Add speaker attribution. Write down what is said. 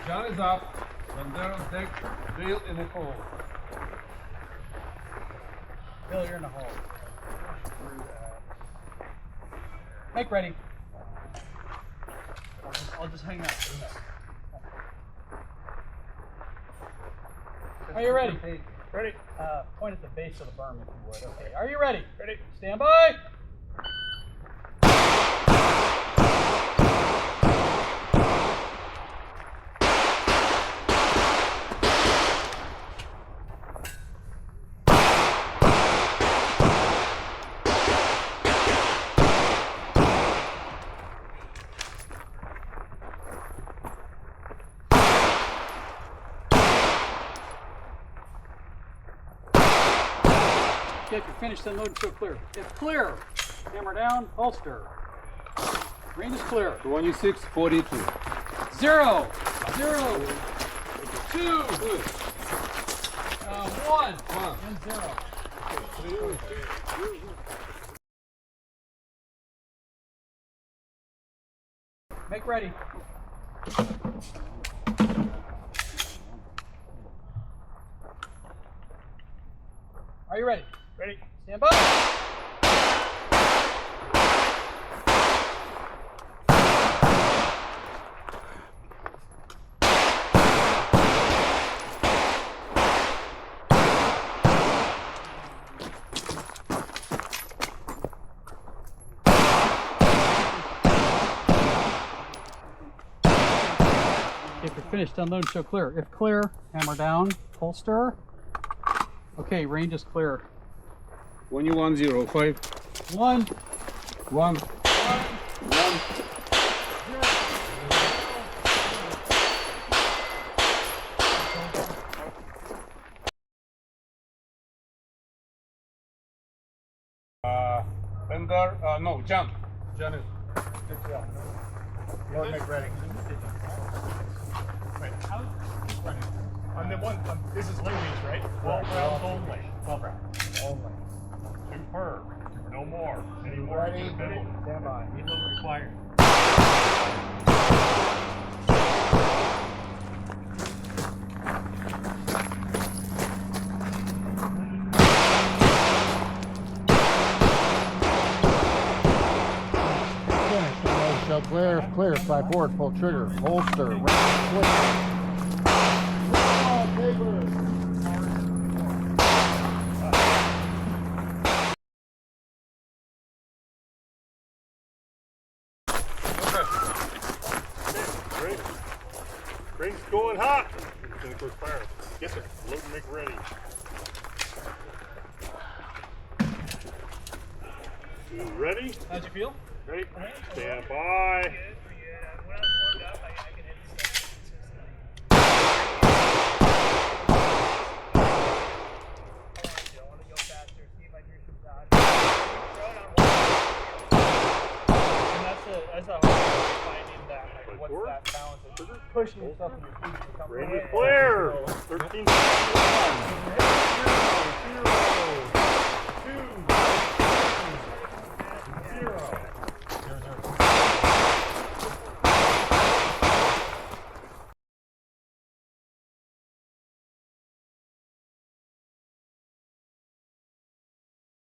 Speaker 1: Gun is up. When they're deck, Bill in the hole.
Speaker 2: Bill, you're in the hole. Make ready. I'll just hang out. Are you ready?
Speaker 3: Ready?
Speaker 2: Point at the base of the berm if you would. Okay. Are you ready?
Speaker 3: Ready.
Speaker 2: Stand by. If you're finished, then load and show clear. If clear, hammer down, holster. Range is clear.
Speaker 1: 2642.
Speaker 2: 0, 0, 2, 1, and 0. Make ready. Are you ready?
Speaker 3: Ready?
Speaker 2: Stand by. If you're finished, unload and show clear. If clear, hammer down, holster. Okay, range is clear.
Speaker 1: 2105.
Speaker 2: 1,
Speaker 1: 1.
Speaker 2: 1.
Speaker 1: Bender, no, John. John is.
Speaker 3: Lord, make ready. Wait, how? On the one, this is Ling Beach, right? 12 rounds only. 12 rounds. Only. Superb. No more. Any more?
Speaker 2: Ready? Stand by.
Speaker 3: Reload required.
Speaker 4: Shell clear, clear, slide forward, pull trigger, holster, range
Speaker 3: Ready? Ring's going hot. Then of course fire. Yes sir. Load and make ready. You ready?
Speaker 2: How'd you feel?
Speaker 3: Ready? Stand by.
Speaker 2: That's a hard finding that. Like, what's that balance? It's just pushing yourself in your feet.
Speaker 3: Ready, clear. 13.